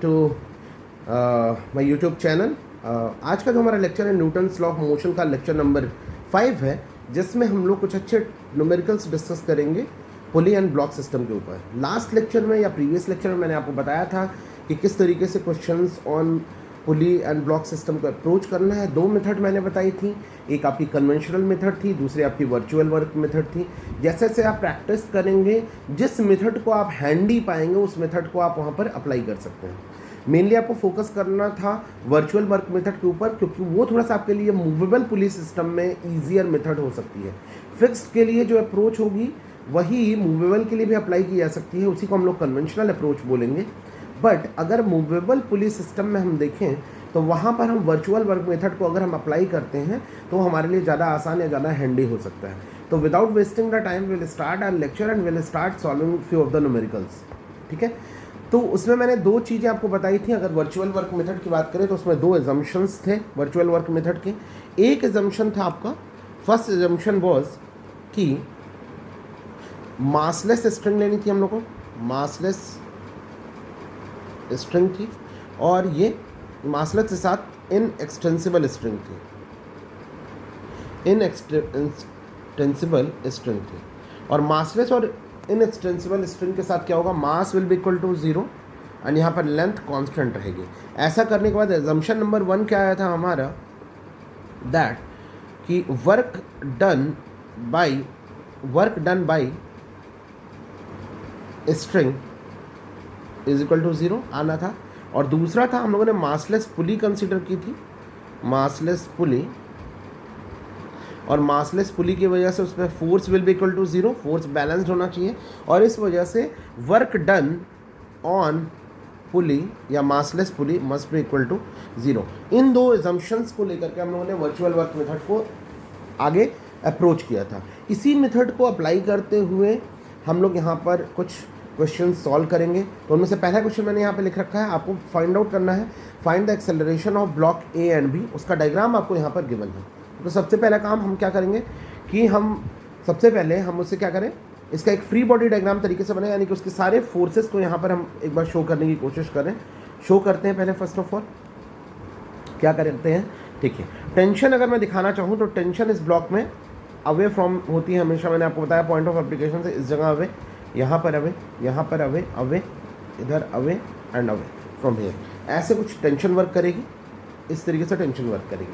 To my YouTube channel. आज का जो हमारा लेक्चर है न्यूटन्स लॉ ऑफ मोशन का लेक्चर नंबर 5 है, जिसमें हम लोग कुछ अच्छे न्यूमेरिकल्स डिस्कस करेंगे पुली एंड ब्लॉक सिस्टम के ऊपर। लास्ट लेक्चर में या प्रीवियस लेक्चर में मैंने आपको बताया था कि किस तरीके से questions on pulley and block system को अप्रोच करना है। दो मेथड मैंने बताई थी, एक आपकी कन्वेंशनल मेथड थी, दूसरी आपकी वर्चुअल वर्क मेथड थी। जैसे जैसे आप प्रैक्टिस करेंगे, जिस मेथड को आप हैंडी पाएंगे उस मेथड को आप वहाँ पर अप्लाई कर सकते हैं। मेनली आपको फोकस करना था वर्चुअल वर्क मेथड के ऊपर, क्योंकि वो थोड़ा सा आपके लिए मूवेबल पुली सिस्टम में ईजियर मेथड हो सकती है। फिक्स्ड के लिए जो अप्रोच होगी वही मूवेबल के लिए भी अप्लाई की जा सकती है, उसी को हम लोग कन्वेंशनल अप्रोच बोलेंगे। बट अगर मूवेबल पुलिस सिस्टम में हम देखें तो वहाँ पर हम वर्चुअल वर्क मेथड को अगर हम अप्लाई करते हैं तो हमारे लिए ज़्यादा आसान या ज़्यादा हैंडी हो सकता है। तो without wasting the time will start our lecture and will start solving few of the numericals. ठीक है, तो उसमें मैंने दो चीज़ें आपको बताई थी। अगर वर्चुअल वर्क मेथड की बात करें तो उसमें दो एजम्पशंस थे वर्चुअल वर्क मेथड के। एक एजम्पशन था आपका, फर्स्ट एजम्पशन वॉज कि मासलेस स्ट्रिंग लेनी थी हम लोग को, मासलेस स्ट्रिंग थी, और ये मासलेस के साथ इन एक्सटेंसिबल स्ट्रिंग थी, इन एक्सटेंसिबल स्ट्रिंग थी। और मासलेस और इन एक्सटेंसिबल स्ट्रिंग के साथ क्या होगा, mass will be equal to 0 and यहाँ पर लेंथ कांस्टेंट रहेगी। ऐसा करने के बाद एजम्पशन नंबर 1 क्या आया था हमारा, दैट कि work done by string is equal to 0 आना था। और दूसरा था हम लोगों ने मासलेस पुली कंसीडर की थी, मासलेस पुली, और मासलेस पुली की वजह से उसमें force will be equal to 0, force balanced होना चाहिए, और इस वजह से वर्क डन ऑन पुली या massless pulley must be equal to 0। इन दो एजम्पशंस को लेकर के हम लोगों ने वर्चुअल वर्क मेथड को आगे अप्रोच किया था। इसी मेथड को अप्लाई करते हुए हम लोग यहाँ पर कुछ क्वेश्चन सॉल्व करेंगे। तो उनमें से पहला क्वेश्चन मैंने यहाँ पे लिख रखा है, आपको फाइंड आउट करना है, find the acceleration of block A and B. उसका डायग्राम आपको यहाँ पर गिवन है। तो सबसे पहला काम हम क्या करेंगे कि सबसे पहले हम उससे क्या करें, इसका एक फ्री बॉडी डायग्राम तरीके से बने, यानी कि उसके सारे फोर्सेस को यहाँ पर हम एक बार शो करने की कोशिश करें। शो करते हैं पहले, फर्स्ट ऑफ ऑल क्या करते हैं, ठीक है। टेंशन अगर मैं दिखाना चाहूँ तो टेंशन इस ब्लॉक में अवे फ्रॉम होती है हमेशा, मैंने आपको बताया पॉइंट ऑफ एप्लीकेशन से इस जगह अवे, यहाँ पर अवे, यहाँ पर अवे, अवे इधर away and away from here. ऐसे कुछ टेंशन वर्क करेगी, इस तरीके से टेंशन वर्क करेगी।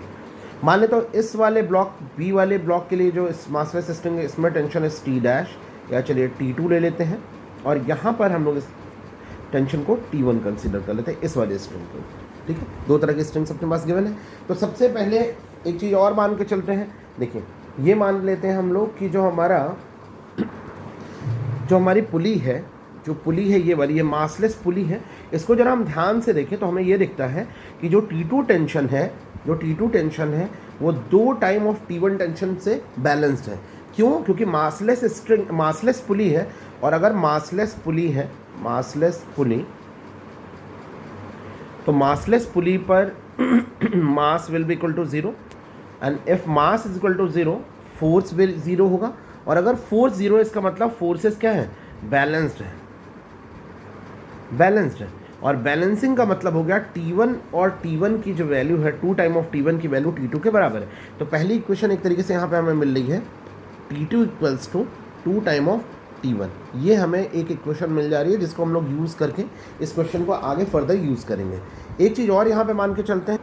मान ले तो इस वाले ब्लॉक बी वाले ब्लॉक के लिए जो इस मासलेस सिस्टम है इसमें टेंशन है टी डैश, या चलिए T2 ले लेते हैं, और यहाँ पर हम लोग इस टेंशन को T1 कंसीडर कर लेते हैं, इस वाले स्ट्रिंग को। ठीक है, दो तरह के स्ट्रिंग्स अपने पास गिवन है। तो सबसे पहले एक चीज़ और मान के चलते हैं। देखिए, ये मान लेते हैं हम लोग कि जो हमारी पुली है, जो पुली है ये वाली, ये मासलेस पुली है। इसको जरा हम ध्यान से देखें तो हमें ये दिखता है कि जो T2 टेंशन है, वो 2 टाइम ऑफ T1 टेंशन से बैलेंस्ड है। क्यों? क्योंकि मासलेस पुली है, और अगर मासलेस पुली है, तो मासलेस पुली पर mass will be equal to 0, and if mass is equal to 0 force will 0 होगा। और अगर फोर्स 0 है इसका मतलब फोर्सेस क्या है, बैलेंस्ड है। और बैलेंसिंग का मतलब हो गया T1 और T1 की जो वैल्यू है, 2 टाइम ऑफ T1 की वैल्यू T2 के बराबर है। तो पहली इक्वेशन एक तरीके से यहाँ पे हमें मिल रही है, T2 equals to 2 time of T1। ये हमें एक इक्वेशन मिल जा रही है, जिसको हम लोग यूज़ करके इस क्वेश्चन को आगे फर्दर यूज़ करेंगे। एक चीज़ और यहाँ पे मान के चलते हैं,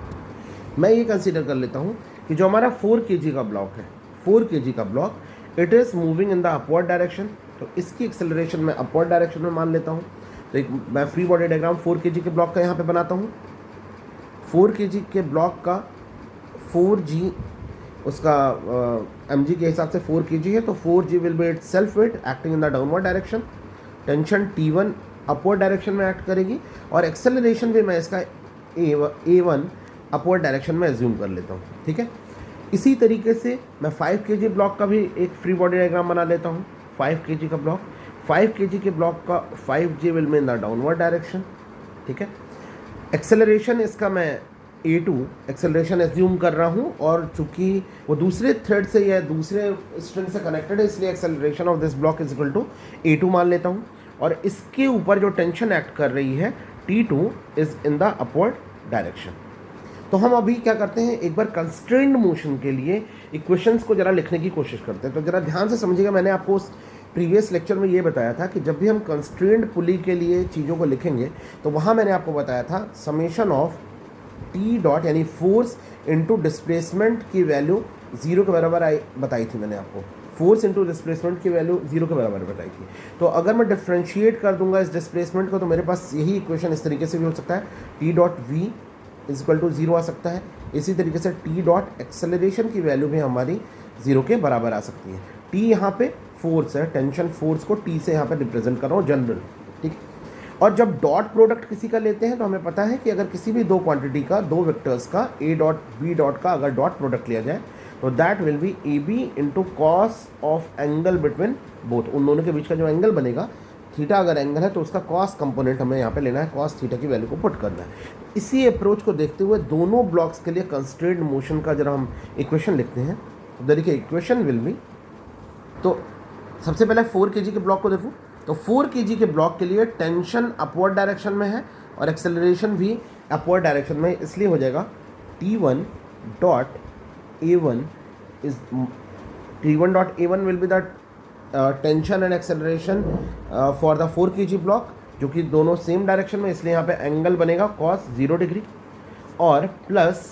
मैं ये कंसीडर कर लेता हूँ कि जो हमारा 4 kg का ब्लॉक है, 4 kg का block, it is moving in the upward direction. तो इसकी एक्सेलरेशन मैं अपवर्ड डायरेक्शन में मान लेता हूँ। तो एक मैं फ्री बॉडी डायग्राम 4 kg के ब्लॉक का यहाँ पे बनाता हूँ। 4 kg के ब्लॉक का 4g उसका mg के हिसाब से 4 kg है, तो 4g will be it's self weight acting in the downward direction. Tension T1 upward direction में एक्ट करेगी, और एक्सेलरेशन भी मैं इसका A1 अपवर्ड डायरेक्शन में एज्यूम कर लेता हूँ। ठीक है, इसी तरीके से मैं 5 kg ब्लॉक का भी एक फ्री बॉडी डायग्राम बना लेता हूँ। 5 kg का ब्लॉक, 5 kg के ब्लॉक का 5g will be in the downward direction. ठीक है, एक्सेलरेशन इसका मैं A2 एक्सेलरेशन एज्यूम कर रहा हूँ, और चूंकि वो दूसरे थ्रेड से या दूसरे स्ट्रिंग से कनेक्टेड है, इसलिए acceleration of this block is equal to A2 मान लेता हूँ। और इसके ऊपर जो टेंशन एक्ट कर रही है T2 is in the upward direction. तो हम अभी क्या करते हैं, एक बार कंस्ट्रेंड मोशन के लिए इक्वेशंस को जरा लिखने की कोशिश करते हैं। तो जरा ध्यान से समझिएगा, मैंने आपको उस प्रीवियस लेक्चर में ये बताया था कि जब भी हम कंस्ट्रेंड पुली के लिए चीज़ों को लिखेंगे तो वहाँ मैंने आपको बताया था समेशन ऑफ टी डॉट यानी फोर्स इनटू डिस्प्लेसमेंट की वैल्यू 0 के बराबर बताई थी मैंने आपको। फोर्स इनटू डिस्प्लेसमेंट की वैल्यू 0 के बराबर बताई थी। तो अगर मैं डिफ्रेंशिएट कर दूंगा इस डिस्प्लेसमेंट को तो मेरे पास यही इक्वेशन इस तरीके से भी हो सकता है, T dot V is equal to 0 आ सकता है। इसी तरीके से टी डॉट एक्सेलरेशन की वैल्यू भी हमारी 0 के बराबर आ सकती है। टी यहाँ पे फोर्स है, टेंशन फोर्स को टी से यहाँ पे रिप्रेजेंट कर रहा हूँ जनरल, ठीक। और जब डॉट प्रोडक्ट किसी का लेते हैं तो हमें पता है कि अगर किसी भी दो क्वांटिटी का, दो वेक्टर्स का, ए डॉट बी डॉट का अगर डॉट प्रोडक्ट लिया जाए तो that will be A B into cos of angle between both. उन दोनों के बीच का जो एंगल बनेगा, थीटा अगर एंगल है तो उसका कॉस कंपोनेंट हमें यहाँ पे लेना है, कॉस थीटा की वैल्यू को पुट करना है। इसी अप्रोच को देखते हुए दोनों ब्लॉक्स के लिए कंस्ट्रेंड मोशन का जरा हम इक्वेशन लिखते हैं। तो देखिए इक्वेशन विल बी, तो सबसे पहले 4 kg के ब्लॉक को देखूँ तो 4 kg के ब्लॉक के लिए टेंशन अपवर्ड डायरेक्शन में है और एक्सेलरेशन भी अपवर्ड डायरेक्शन में, इसलिए हो जाएगा T1 dot A1 is T1 dot A1 will be the tension and acceleration for the 4 kg block, जो कि दोनों सेम डायरेक्शन में, इसलिए यहाँ पे एंगल बनेगा cos 0 डिग्री। और प्लस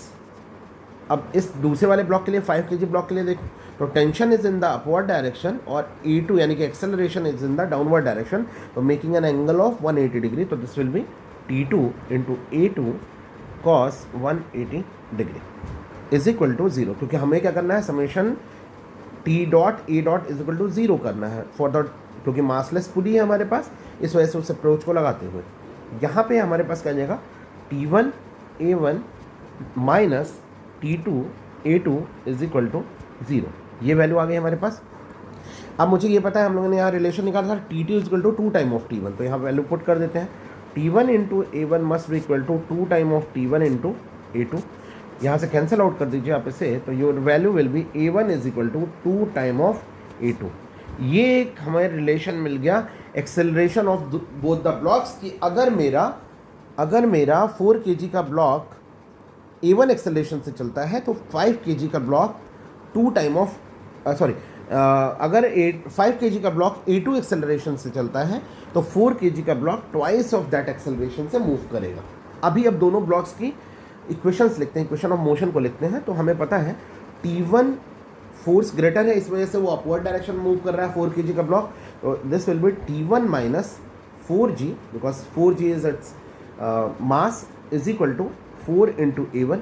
अब इस दूसरे वाले ब्लॉक के लिए 5 kg ब्लॉक के लिए देखो तो tension is in the upward direction और E2 यानी कि acceleration is in the downward direction, तो making an angle of 180 degree. तो this will be T2 into A2 cos 180 degree is equal to 0, क्योंकि हमें क्या करना है, summation T dot A dot is equal to 0 करना है फॉर द, क्योंकि मासलेस पुली है हमारे पास, इस वजह से उस अप्रोच को लगाते हुए यहाँ पे हमारे पास क्या जाएगा, T1 A1 minus T2 A2 is equal to 0। ये वैल्यू आ गई हमारे पास। अब मुझे ये पता है, हम लोगों ने यहाँ रिलेशन निकाला था T2 is equal to 2 time of T1, तो यहाँ वैल्यू पुट कर देते हैं। T1 into A1 must be equal to 2 time of T1 into A2। यहाँ से कैंसिल आउट कर दीजिए आप इसे, तो your value will be A1 is equal to 2 time of A2। ये एक हमें रिलेशन मिल गया acceleration of both the blocks की। अगर मेरा 4 kg का ब्लॉक A1 एक्सेलरेशन से चलता है तो 5 kg का ब्लॉक 2 टाइम ऑफ अगर 5 kg का ब्लॉक A2 एक्सेलरेशन से चलता है तो 4 kg का block twice of that acceleration से मूव करेगा। अभी अब दोनों ब्लॉक्स की इक्वेशंस लिखते हैं, इक्वेशन ऑफ मोशन को लिखते हैं। तो हमें पता है T1 फोर्स ग्रेटर है, इस वजह से वो अपवर्ड डायरेक्शन मूव कर रहा है 4 kg का ब्लॉक। तो this will be T1 minus 4g because 4g is its mass is equal to 4 into A1।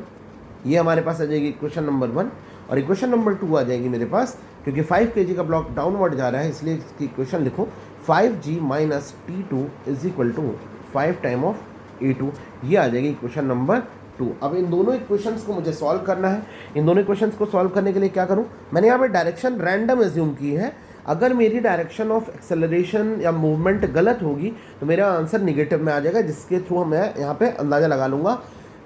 ये हमारे पास आ जाएगी इक्वेशन नंबर 1। और इक्वेशन नंबर 2 आ जाएगी मेरे पास, क्योंकि 5 kg का ब्लॉक डाउनवर्ड जा रहा है इसलिए इसकी इक्वेशन लिखो 5g minus T2 is equal to 5 time of A2। ये आ जाएगी इक्वेशन नंबर 2। अब इन दोनों इक्वेशंस को मुझे सॉल्व करना है। इन दोनों इक्वेशंस को सॉल्व करने के लिए क्या करूं, मैंने यहाँ पे डायरेक्शन रैंडम एज्यूम की है। अगर मेरी डायरेक्शन ऑफ एक्सेलरेशन या मूवमेंट गलत होगी तो मेरा आंसर निगेटिव में आ जाएगा, जिसके थ्रू मैं यहाँ पे अंदाज़ा लगा लूँगा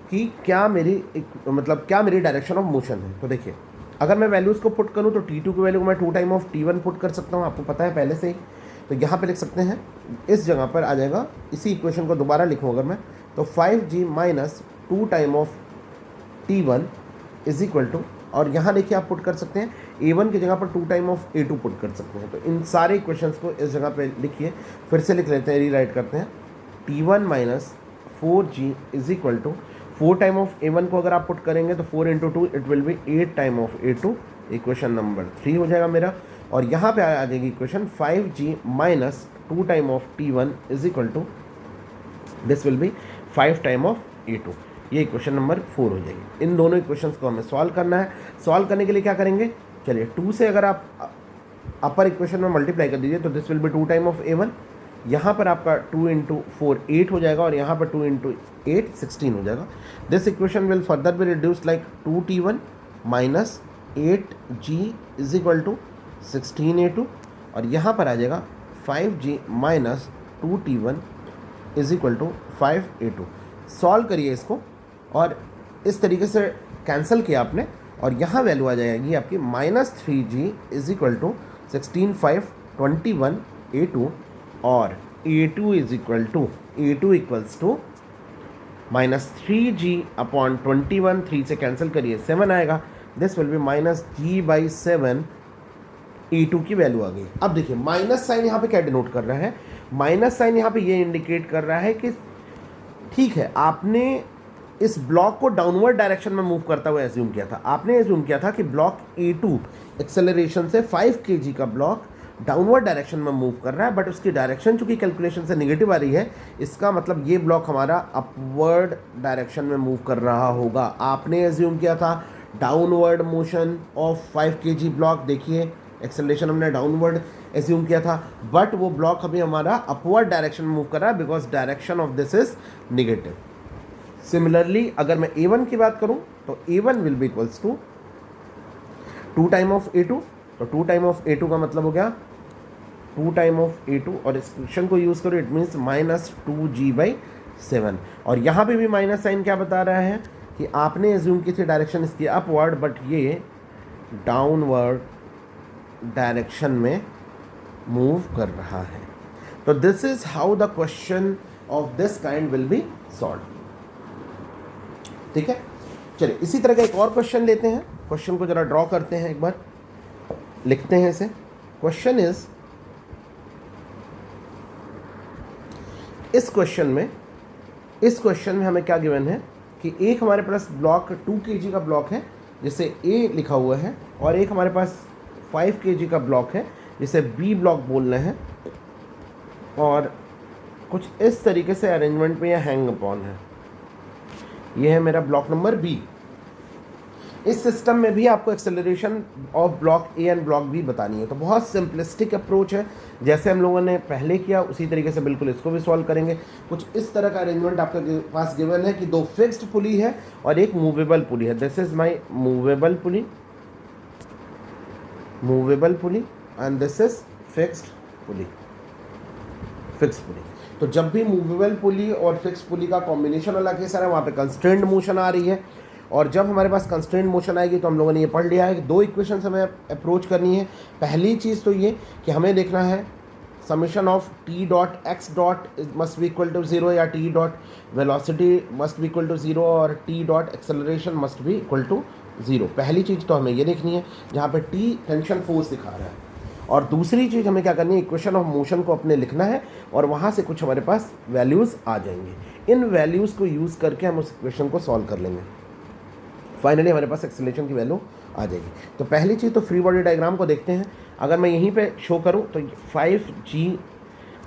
कि क्या मेरी डायरेक्शन ऑफ मोशन है। तो देखिए अगर मैं वैल्यूज़ को पुट करूँ तो T2 की वैल्यू को मैं 2 टाइम ऑफ T1 पुट कर सकता हूँ, आपको पता है पहले से ही। तो यहाँ पे लिख सकते हैं, इस जगह पर आ जाएगा, इसी इक्वेशन को दोबारा लिखूँ अगर मैं, तो 5g minus 2 time of T1 is equal to, और यहाँ देखिए आप पुट कर सकते हैं A1 की जगह पर 2 टाइम ऑफ A2 पुट कर सकते हैं। तो इन सारे इक्वेशंस को इस जगह पे लिखिए, फिर से लिख लेते हैं, रीराइट करते हैं। T1 minus 4g is equal to 4 time of A1 को अगर आप पुट करेंगे तो 4 into 2 it will be 8 time of A2। Equation number 3 हो जाएगा मेरा। और यहाँ पे आ जाएगी equation 5g minus 2 time of T1 is equal to, this will be 5 time of A2। ये इक्वेशन नंबर 4 हो जाएगी। इन दोनों इक्वेशंस को हमें सॉल्व करना है। सॉल्व करने के लिए क्या करेंगे, चलिए 2 से अगर आप अपर इक्वेशन में मल्टीप्लाई कर दीजिए तो this will B 2 time of A1। यहाँ पर आपका 2 इंटू 4 8 हो जाएगा, और यहाँ पर 2 इंटू 8 16 हो जाएगा। This equation will further be reduce like 2T1 minus 8g is equal to 16A2, और यहाँ पर आ जाएगा 5g minus 2T1 is equal to 5A2। Solve करिए इसको, और इस तरीके से कैंसिल किया आपने, और यहाँ वैल्यू आ जाएगी आपकी minus 3g is equal to 16 5 21 A2, और A2 इक्वल्स टू -3g/21, 3 से कैंसिल करिए 7 आएगा, this will B -g/7 E2 की वैल्यू आ गई। अब देखिए माइनस साइन यहाँ पे क्या डिनोट कर रहा है, माइनस साइन यहाँ पे ये इंडिकेट कर रहा है कि ठीक है आपने इस ब्लॉक को डाउनवर्ड डायरेक्शन में मूव करता हुआ एज्यूम किया था, आपने एज्यूम किया था कि ब्लॉक A2 एक्सेलरेशन से 5 kg का ब्लॉक डाउनवर्ड डायरेक्शन में मूव कर रहा है, बट उसकी डायरेक्शन चूंकि कैलकुलेशन से नेगेटिव आ रही है, इसका मतलब ये ब्लॉक हमारा अपवर्ड डायरेक्शन में मूव कर रहा होगा। आपने एज्यूम किया था downward motion of 5 kg block, देखिए एक्सेलरेशन हमने डाउनवर्ड एज्यूम किया था, बट वो ब्लॉक अभी हमारा अपवर्ड डायरेक्शन में मूव कर रहा है because direction of this is negative. Similarly अगर मैं A1 की बात करूं तो A1 will be equals to 2 time of A2, तो 2 टाइम ऑफ A2 का मतलब हो गया 2 टाइम ऑफ A2, और इस क्वेश्चन को यूज़ करो, इट मीन्स -2g/7। और यहाँ पे भी माइनस साइन क्या बता रहा है कि आपने एज्यूम की थी डायरेक्शन इसकी अपवर्ड, बट ये डाउनवर्ड डायरेक्शन में मूव कर रहा है। तो this is how the question of this kind will be solve. ठीक है, चलिए इसी तरह का एक और क्वेश्चन लेते हैं, क्वेश्चन को जरा ड्रॉ करते हैं, एक बार लिखते हैं इसे। क्वेश्चन इज, इस क्वेश्चन में हमें क्या गिवन है कि एक हमारे पास ब्लॉक 2 kg का ब्लॉक है जिसे A लिखा हुआ है, और एक हमारे पास 5 kg का ब्लॉक है जिसे B ब्लॉक बोल रहे हैं, और कुछ इस तरीके से अरेंजमेंट में यह हैंग अपॉन है। यह है मेरा ब्लॉक नंबर B। इस सिस्टम में भी आपको acceleration of block A and block B बतानी है। तो बहुत सिंपलिस्टिक अप्रोच है, जैसे हम लोगों ने पहले किया उसी तरीके से बिल्कुल इसको भी सॉल्व करेंगे। कुछ इस तरह का अरेंजमेंट आपके पास गिवन है कि 2 फिक्स्ड पुली है और एक मूवेबल पुली है। This is my movable pulley and this is fixed pulley. तो जब भी मूवेबल पुली और फिक्स्ड पुली का कॉम्बिनेशन वाला केस आ रहा है, वहाँ पे कंस्ट्रेंड मोशन आ रही है, और जब हमारे पास कंस्ट्रेंट मोशन आएगी तो हम लोगों ने ये पढ़ लिया है कि 2 इक्वेशन हमें अप्रोच करनी है। पहली चीज़ तो ये कि हमें देखना है summation of T dot x dot must be equal to 0, या T dot velocity must be equal to 0, और T dot acceleration must be equal to 0। पहली चीज़ तो हमें ये देखनी है जहाँ पे T टेंशन फोर्स दिखा रहा है, और दूसरी चीज़ हमें क्या करनी है, इक्वेशन ऑफ मोशन को अपने लिखना है, और वहाँ से कुछ हमारे पास वैल्यूज़ आ जाएंगे। इन वैल्यूज़ को यूज़ करके हम उस इक्वेशन को सॉल्व कर लेंगे, फाइनली हमारे पास एक्सेलरेशन की वैल्यू आ जाएगी। तो पहली चीज़ तो फ्री बॉडी डायग्राम को देखते हैं। अगर मैं यहीं पे शो करूं तो 5g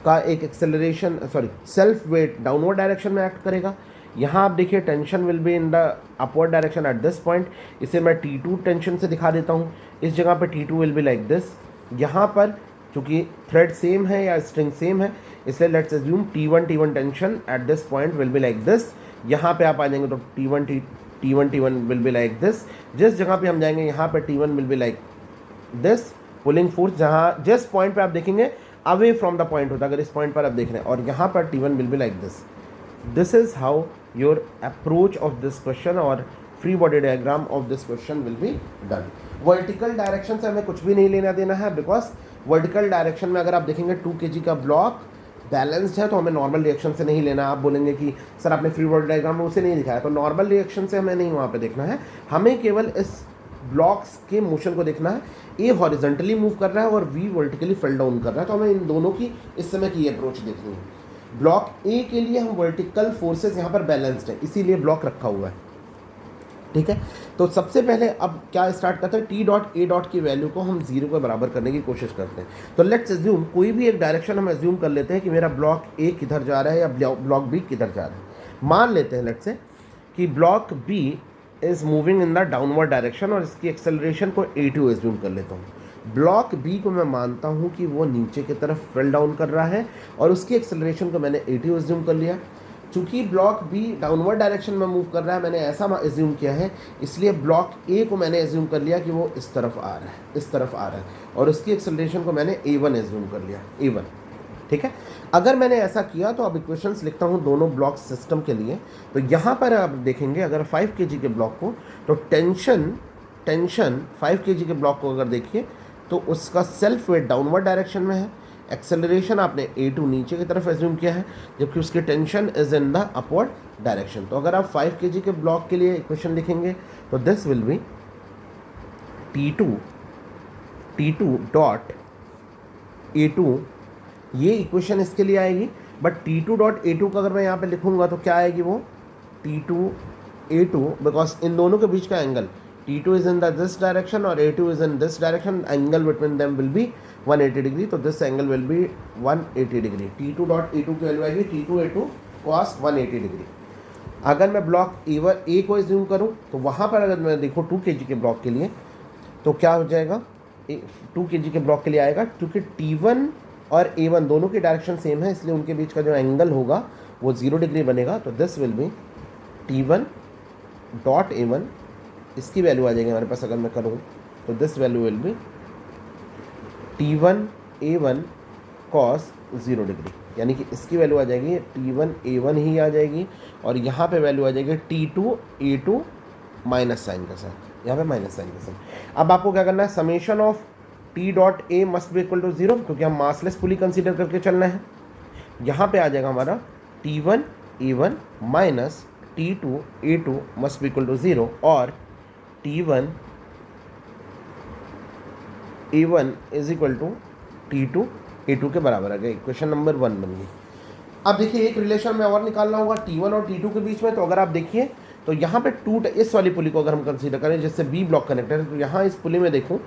का एक acceleration self weight downward direction में एक्ट करेगा। यहाँ आप देखिए tension will be in the upward direction at this point. इसे मैं T2 टेंशन से दिखा देता हूँ। इस जगह पे T2 will be like this. यहाँ पर चूँकि थ्रेड सेम है या स्ट्रिंग सेम है, इसलिए let's assume T1 tension at this point will be like this. यहाँ पे आप आ जाएंगे तो T1 will be like this. जिस जगह पे हम जाएंगे यहाँ पे T1 will be like this. Pulling force जहाँ जिस पॉइंट पे आप देखेंगे अवे फ्रॉम द पॉइंट होता है, अगर इस पॉइंट पर आप देख रहे हैं, और यहाँ पर T1 will be like this. This is how your approach of this question और free body diagram of this question will be done. Vertical direction से हमें कुछ भी नहीं लेना देना है, बिकॉज वर्टिकल डायरेक्शन में अगर आप देखेंगे 2 kg का ब्लॉक बैलेंस्ड है तो हमें नॉर्मल रिएक्शन से नहीं लेना। आप बोलेंगे कि सर आपने फ्री बॉडी डायग्राम में उसे नहीं दिखाया, तो नॉर्मल रिएक्शन से हमें नहीं वहाँ पे देखना है, हमें केवल इस ब्लॉक्स के मोशन को देखना है। ए हॉरिजॉन्टली मूव कर रहा है और V वर्टिकली फेल डाउन कर रहा है, तो हमें इन दोनों की इस समय की अप्रोच देखनी है। ब्लॉक ए के लिए हम वर्टिकल फोर्सेस यहाँ पर बैलेंस्ड है, इसीलिए ब्लॉक रखा हुआ है। ठीक है, तो सबसे पहले अब क्या स्टार्ट करते हैं, T डॉट A डॉट की वैल्यू को हम 0 के बराबर करने की कोशिश करते हैं। तो लेट्स अज्यूम कोई भी एक डायरेक्शन हम अज्यूम कर लेते हैं कि मेरा ब्लॉक A किधर जा रहा है या ब्लॉक B किधर जा रहा है। मान लेते हैं लेट्स से कि block B is moving in the downward direction और इसकी एक्सेलरेशन को A2 एज्यूम कर लेता हूँ। ब्लॉक B को मैं मानता हूँ कि वो नीचे की तरफ फेल डाउन कर रहा है और उसकी एक्सेलरेशन को मैंने A2 एज्यूम कर लिया। चूँकि ब्लॉक B डाउनवर्ड डायरेक्शन में मूव कर रहा है, मैंने ऐसा एज्यूम किया है, इसलिए ब्लॉक A को मैंने एज्यूम कर लिया कि वो इस तरफ आ रहा है, इस तरफ आ रहा है, और उसकी एक्सेलरेशन को मैंने A1 एज्यूम कर लिया, A1। ठीक है, अगर मैंने ऐसा किया तो अब इक्वेशंस लिखता हूँ दोनों ब्लॉक सिस्टम के लिए। तो यहाँ पर आप देखेंगे अगर 5 kg के ब्लॉक को, तो टेंशन 5 kg के ब्लॉक को अगर देखिए तो उसका सेल्फ वेट डाउनवर्ड डायरेक्शन में है, एक्सेलरेशन आपने A2 नीचे की तरफ एज्यूम किया है, जबकि उसकी tension is in the upward direction. तो अगर आप 5 kg के ब्लॉक के लिए इक्वेशन लिखेंगे तो this will be T2 dot A2, ये इक्वेशन इसके लिए आएगी। बट T2 डॉट A2 का अगर मैं यहाँ पे लिखूंगा तो क्या आएगी वो T2 A2, बिकॉज इन दोनों के बीच का angle T2 is in the this direction और A2 is in this direction, angle between them will be 180 degree, तो this angle will be 180 degree. T2 dot A2 की वैल्यू आएगी T2 A2 cos 180 degree. अगर मैं block A को assume करूँ तो वहाँ पर अगर मैं देखूँ 2 kg के ब्लॉक के लिए तो क्या हो जाएगा, 2 kg के ब्लॉक के लिए आएगा, क्योंकि T1 और A1 दोनों की डायरेक्शन सेम है, इसलिए उनके बीच का जो एंगल होगा वो 0 डिग्री बनेगा। तो this will be T1 dot A1, इसकी वैल्यू आ जाएगी हमारे पास अगर मैं करूँ तो this value will be T1 A1 cos 0 degree, यानी कि इसकी वैल्यू आ जाएगी T1 A1 ही आ जाएगी, और यहाँ पे वैल्यू आ जाएगी T2 A2 माइनस साइन के साथ, यहाँ पे माइनस साइन के साथ। अब आपको क्या करना है, summation of T dot A must be equal to 0, क्योंकि हम मासलेस पुली कंसीडर करके चलना है। यहाँ पे आ जाएगा हमारा T1 A1 minus T2 A2 must be equal to 0, और T1 A1 is equal to T2 A2 के बराबर आ गया। इक्वेशन नंबर 1 बन गई। अब देखिए एक रिलेशन में और निकालना होगा T1 और T2 के बीच में। तो अगर आप देखिए तो यहाँ पे इस वाली पुली को अगर हम कंसीडर करें जिससे B ब्लॉक कनेक्टेड है, तो यहाँ इस पुली में देखूँ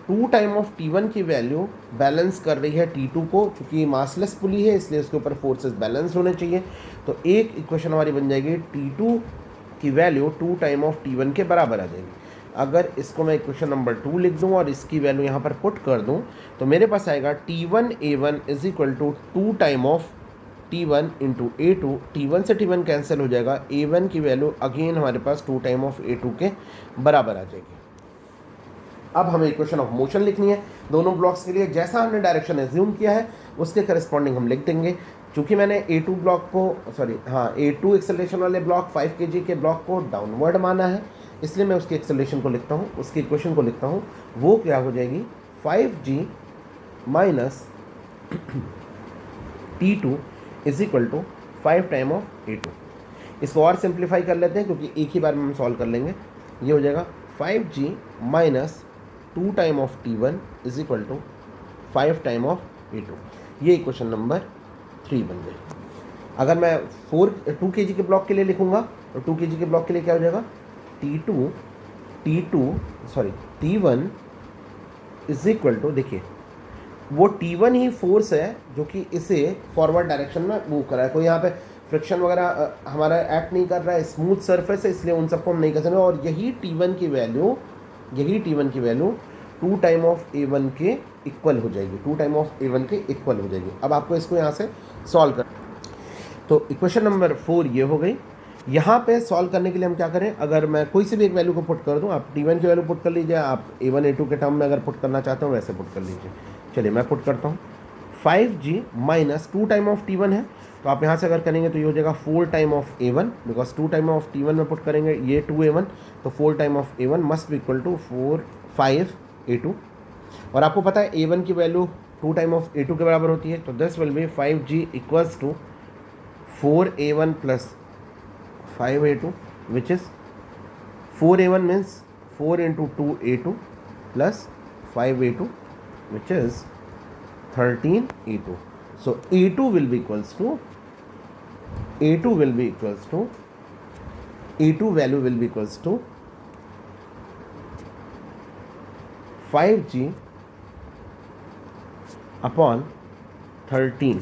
2 टाइम ऑफ T1 की वैल्यू बैलेंस कर रही है T2 को, क्योंकि मासलेस पुली है इसलिए उसके ऊपर फोर्सेस बैलेंस होने चाहिए। तो एक इक्वेशन हमारी बन जाएगी T2 की वैल्यू 2 टाइम ऑफ T1 के बराबर आ जाएगी। अगर इसको मैं इक्वेशन नंबर 2 लिख दूं और इसकी वैल्यू यहाँ पर पुट कर दूं तो मेरे पास आएगा T1 A1 is equal to 2 time of T1 into A2। T1 से T1 कैंसिल हो जाएगा, A1 की वैल्यू अगेन हमारे पास 2 टाइम ऑफ A2 के बराबर आ जाएगी। अब हमें इक्वेशन ऑफ मोशन लिखनी है दोनों ब्लॉक्स के लिए। जैसा हमने डायरेक्शन एज्यूम किया है उसके करस्पॉन्डिंग हम लिख देंगे। चूँकि मैंने A2 ब्लॉक को A2 एक्सेलरेशन वाले ब्लॉक 5 kg के ब्लॉक को डाउनवर्ड माना है, इसलिए मैं उसकी एक्सेलरेशन को लिखता हूँ, उसकी इक्वेशन को लिखता हूँ। वो क्या हो जाएगी 5G minus T2 is equal to 5 time of A2। इसको और सिंप्लीफाई कर लेते हैं क्योंकि एक ही बार में हम सॉल्व कर लेंगे। ये हो जाएगा 5G minus 2 time of T1 is equal to 5 time of A2। ये इक्वेशन नंबर 3 बन गई। अगर मैं 2 kg के ब्लॉक के लिए लिखूंगा तो 2 kg के ब्लॉक के लिए क्या हो जाएगा T1 इज इक्वल टू, देखिए वो T1 ही फोर्स है जो कि इसे फॉरवर्ड डायरेक्शन में मूव कर रहा है। कोई यहाँ पे फ्रिक्शन वगैरह हमारा एक्ट नहीं कर रहा है, स्मूथ सरफेस है, इसलिए उन सबको हम नहीं कर सकते। और यही T1 की वैल्यू 2 टाइम ऑफ A1 के इक्वल हो जाएगी, 2 टाइम ऑफ A1 के इक्वल हो जाएगी। अब आपको इसको यहाँ से सॉल्व कर, तो इक्वेशन नंबर 4 ये हो गई। यहाँ पे सॉल्व करने के लिए हम क्या करें, अगर मैं कोई से भी एक वैल्यू को पुट कर दूँ, आप T1 की वैल्यू पुट कर लीजिए, आप A1 A2 के टर्म में अगर पुट करना चाहते हो वैसे पुट कर लीजिए। चलिए मैं पुट करता हूँ 5G minus 2 time of T1 है, तो आप यहाँ से अगर करेंगे तो ये हो जाएगा 4 time of A1, because 2 time of T1 में पुट करेंगे ये 2A1, तो 4 time of A1 must be equal to 5 A2। और आपको पता है A1 की वैल्यू 2 टाइम ऑफ A2 के बराबर होती है, तो this will be 5G equals to 4A1 plus 5A2, which is 4A1 means 4 into 2A2 plus 5A2, which is 13A2. So A2 will be equals to A2 value will be equals to 5G upon 13.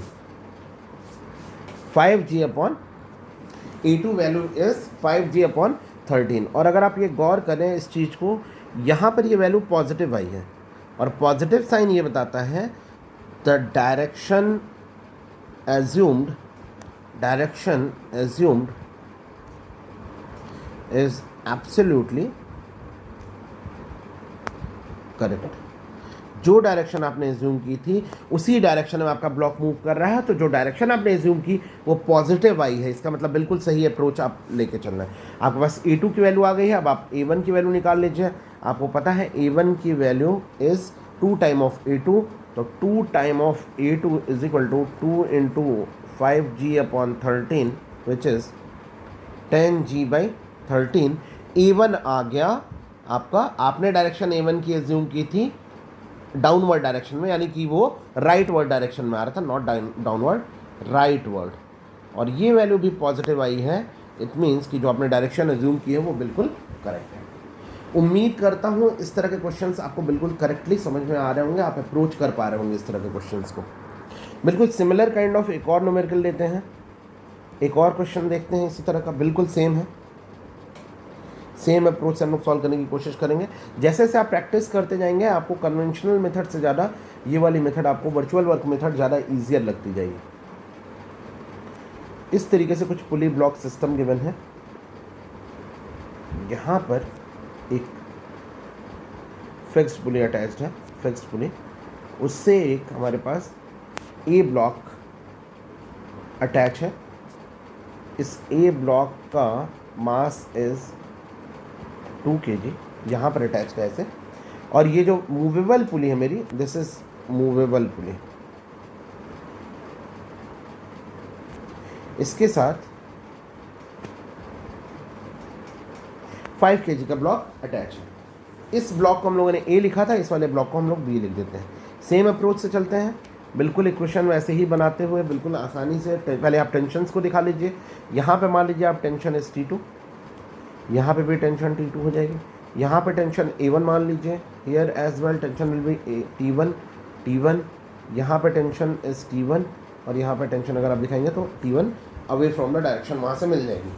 5G upon A2 value is 5G upon 13। और अगर आप ये गौर करें इस चीज़ को, यहाँ पर ये वैल्यू पॉजिटिव आई है और पॉजिटिव साइन ये बताता है the direction assumed is absolutely correct. जो डायरेक्शन आपने एज्यूम की थी उसी डायरेक्शन में आपका ब्लॉक मूव कर रहा है, तो जो डायरेक्शन आपने एज्यूम की वो पॉजिटिव आई है, इसका मतलब बिल्कुल सही अप्रोच आप लेके चलना है। आपके पास A2 की वैल्यू आ गई है, अब आप A1 की वैल्यू निकाल लीजिए। आपको पता है A1 की value is 2 time of A2 तो 2 time of A2 is equal to 2 into 5G/13 which is 10G/13। A1 आ गया आपका, आपने डायरेक्शन A1 की एज्यूम की थी डाउनवर्ड डायरेक्शन में, यानी कि वो राइटवर्ड डायरेक्शन में आ रहा था, नॉट डाउनवर्ड, राइटवर्ड, और ये वैल्यू भी पॉजिटिव आई है। इट मीन्स कि जो आपने डायरेक्शन एज्यूम की है वो बिल्कुल करेक्ट है। उम्मीद करता हूँ इस तरह के क्वेश्चंस आपको बिल्कुल करेक्टली समझ में आ रहे होंगे, आप अप्रोच कर पा रहे होंगे इस तरह के क्वेश्चंस को। बिल्कुल सिमिलर काइंड ऑफ एक और न्यूमेरिकल लेते हैं, एक और क्वेश्चन देखते हैं इसी तरह का, बिल्कुल सेम है, सेम अप्रोच से हम लोग सॉल्व करने की कोशिश करेंगे। जैसे जैसे आप प्रैक्टिस करते जाएंगे आपको कन्वेंशनल मेथड से ज़्यादा ये वाली मेथड, आपको वर्चुअल वर्क मेथड ज़्यादा ईजियर लगती जाएगी। इस तरीके से कुछ पुली ब्लॉक सिस्टम गिवन है। यहाँ पर एक फिक्स्ड पुली अटैच्ड है, फिक्स्ड पुली, उससे एक हमारे पास ए ब्लॉक अटैच है। इस ए ब्लॉक का मास इज 2 kg, यहाँ पर अटैच है ऐसे, और ये जो मूवेबल पुली है मेरी, दिस इज मूवेबल पुली, इसके साथ 5 kg का ब्लॉक अटैच है। इस ब्लॉक को हम लोगों ने ए लिखा था, इस वाले ब्लॉक को हम लोग बी लिख देते हैं। सेम अप्रोच से चलते हैं, बिल्कुल इक्वेशन वैसे ही बनाते हुए बिल्कुल आसानी से। पहले आप टेंशन्स को दिखा लीजिए। यहाँ पे मान लीजिए आप टेंशन इज T2, यहाँ पे भी टेंशन T2 हो जाएगी। यहाँ पे टेंशन A1 मान लीजिए, here as well tension will be T1, यहाँ पे टेंशन इज T1, और यहाँ पे टेंशन अगर आप दिखाएंगे तो T1 away from the direction, वहाँ से मिल जाएगी।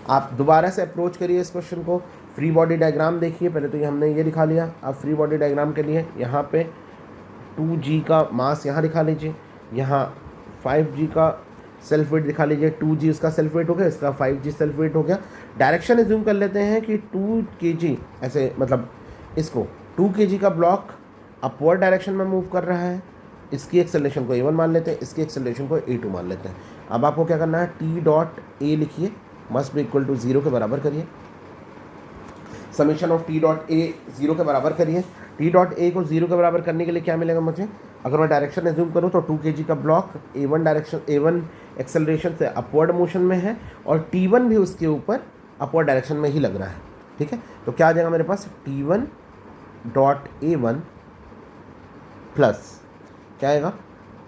आप दोबारा से अप्रोच करिए इस क्वेश्चन को। फ्री बॉडी डायग्राम देखिए, पहले तो ये हमने ये दिखा लिया। आप फ्री बॉडी डायग्राम के लिए यहाँ पे 2G का मास यहाँ दिखा लीजिए, यहाँ 5G का सेल्फ वेट दिखा लीजिए। 2G उसका सेल्फ वेट हो गया, इसका 5G सेल्फ वेट हो गया। डायरेक्शन एज्यूम कर लेते हैं कि 2 kg, ऐसे मतलब इसको 2 kg का ब्लॉक अपवर्ड डायरेक्शन में मूव कर रहा है। इसकी एक्सेलरेशन को A1 मान लेते हैं, इसकी एक्सेलरेशन को A2 मान लेते हैं। अब आपको क्या करना है, T.A लिखिए, मस्ट बी इक्वल टू 0 के बराबर करिए। समीशन ऑफ T.A 0 के बराबर करिए। T.A को 0 के बराबर करने के लिए क्या मिलेगा मुझे, अगर मैं डायरेक्शन एज्यूम करूँ तो 2 kg का ब्लॉक A1 एक्सेलरेशन से अपवर्ड मोशन में है, और T1 भी उसके ऊपर अपवर्ड डायरेक्शन में ही लग रहा है। ठीक है, तो क्या आ जाएगा मेरे पास, T1.A1 प्लस क्या आएगा,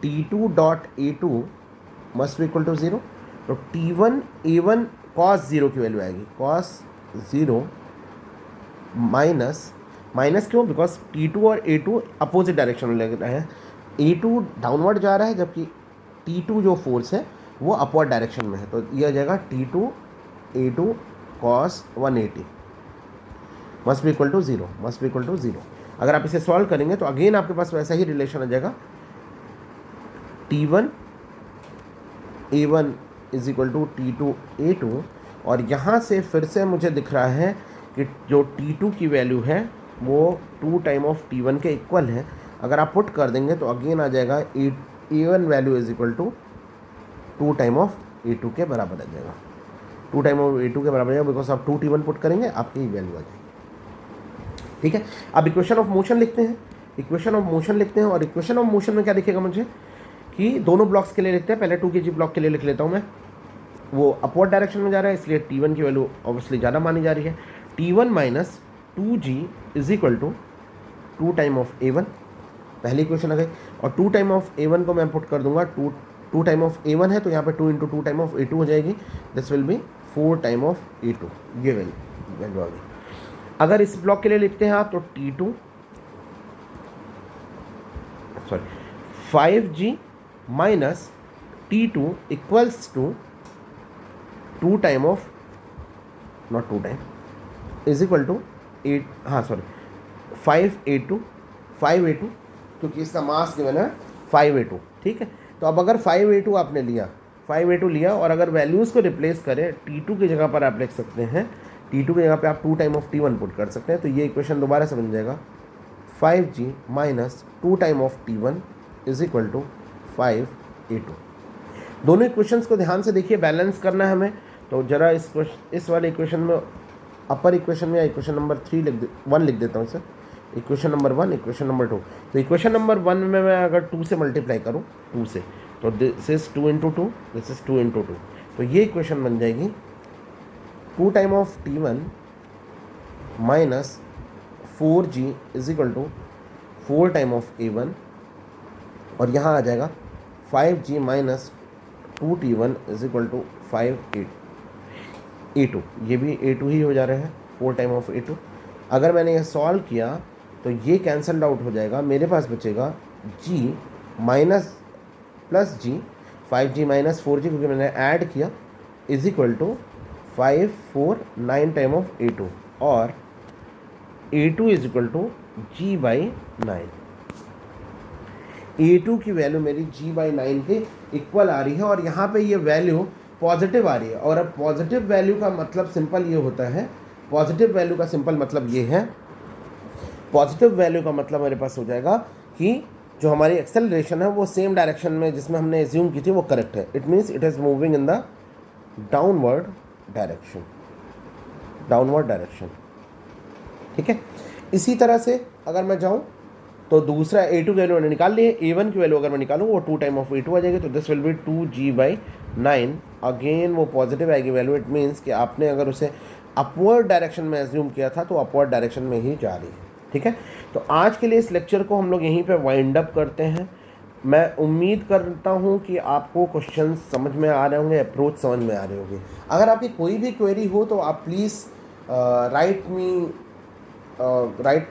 T2.A2 must be equal to 0। तो T1A1 cos 0 की वैल्यू आएगी, cos 0 माइनस क्यों, बिकॉज T2 और A2 अपोजिट डायरेक्शन में लग रहे हैं। A2 डाउनवर्ड जा रहा है, जबकि T2 जो फोर्स है वो अपवर्ड डायरेक्शन में है। तो ये आ जाएगा T2A2 cos 180 must be equal to 0। अगर आप इसे सॉल्व करेंगे तो अगेन आपके पास वैसा ही रिलेशन आ जाएगा, T1A1 is equal to T2A2, और यहाँ से फिर से मुझे दिख रहा है कि जो T2 की वैल्यू है वो 2 टाइम ऑफ T1 के इक्वल है। अगर आप पुट कर देंगे तो अगेन आ जाएगा A1 value is equal to 2 time of A2 के बराबर आ जाएगा। 2 टाइम ऑफ A2 के बराबर आ जाएगा, बिकॉज आप 2 T1 पुट करेंगे आपकी ही वैल्यू आ जाएगी। ठीक है, अब इक्वेशन ऑफ मोशन लिखते हैं। और इक्वेशन ऑफ मोशन में क्या दिखेगा मुझे, कि दोनों ब्लॉक्स के लिए लिखते हैं। पहले 2 kg ब्लॉक के लिए लिख लेता हूँ मैं, वो अपवर्ड डायरेक्शन में जा रहा है, इसलिए T1 की वैल्यू ऑब्वियसली ज़्यादा मानी जा रही है। T1 minus 2G is equal to 2 time of A1, पहली इक्वेशन आ गई। और 2 टाइम ऑफ A1 को मैं पुट कर दूंगा, 2 टाइम ऑफ A1 है तो यहाँ पे 2 इंटू 2 टाइम ऑफ A2 हो जाएगी, this will B 4 time of A2, ये वैल्यू आ गई। अगर इस ब्लॉक के लिए लिखते हैं आप तो 5G minus T2 equals to 2 time of, not 2 time, is equal to 5A2, क्योंकि इसका मास गिवन है 5A2। ठीक है, तो अब अगर 5A2 आपने लिया, 5A2 लिया, और अगर वैल्यूज़ को रिप्लेस करें, T2 की जगह पर आप लिख सकते हैं, T2 की जगह पे आप 2 टाइम ऑफ T1 पुट कर सकते हैं। तो ये इक्वेशन दोबारा से बन जाएगा 5G minus 2 time of T1 is equal to 5A2। दोनों इक्वेशंस को ध्यान से देखिए, बैलेंस करना है हमें। तो ज़रा इस वाले इक्वेशन में, अपर इक्वेशन में या इक्वेशन नंबर 1 लिख देता हूँ इसे। Equation number 1, equation number 2। तो इक्वेशन नंबर 1 में मैं अगर 2 से मल्टीप्लाई करूँ, 2 से, तो this is 2 into 2, this is 2 into 2, तो ये इक्वेशन बन जाएगी 2 time of T1 minus 4G is equal to 4 time of A1, और यहाँ आ जाएगा 5G minus 2T1 is equal to 5 A2, ये भी A2 ही हो जा रहे हैं, 4 टाइम ऑफ A2। अगर मैंने ये सॉल्व किया तो ये कैंसल्ड आउट हो जाएगा, मेरे पास बचेगा G minus plus G, 5G minus 4G क्योंकि मैंने ऐड किया, is equal to 5 4 9 time of A2, और A2 is equal to G/9। A2 की वैल्यू मेरी G/9 के इक्वल आ रही है, और यहाँ पे ये वैल्यू पॉजिटिव आ रही है। और अब पॉजिटिव वैल्यू का मतलब सिंपल ये होता है, पॉजिटिव वैल्यू का सिंपल मतलब ये है, पॉजिटिव वैल्यू का मतलब मेरे पास हो जाएगा कि जो हमारी एक्सेलरेशन है वो सेम डायरेक्शन में जिसमें हमने एज्यूम की थी वो करेक्ट है। It means it is moving in the downward direction, downward direction. ठीक है, इसी तरह से अगर मैं जाऊँ तो दूसरा A2 की वैल्यू मैंने निकाल ली है, A1 की वैल्यू अगर मैं निकालूँ वो 2 टाइम ऑफ A2 आ जाएगी, तो this will B 2G/9। Again वो पॉजिटिव आएगी वैल्यू, इट मीन्स कि आपने अगर उसे अपवर्ड डायरेक्शन में एज्यूम किया था तो अपवर्ड डायरेक्शन में ही जा रही है। ठीक है, तो आज के लिए इस लेक्चर को हम लोग यहीं पे वाइंड अप करते हैं। मैं उम्मीद करता हूँ कि आपको क्वेश्चन समझ में आ रहे होंगे, अप्रोच समझ में आ रही होगी। अगर आपकी कोई भी क्वेरी हो तो आप please write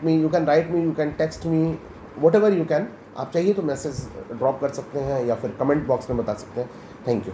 me, you can text me, whatever you can। आप चाहिए तो मैसेज ड्रॉप कर सकते हैं या फिर कमेंट बॉक्स में बता सकते हैं। Thank you.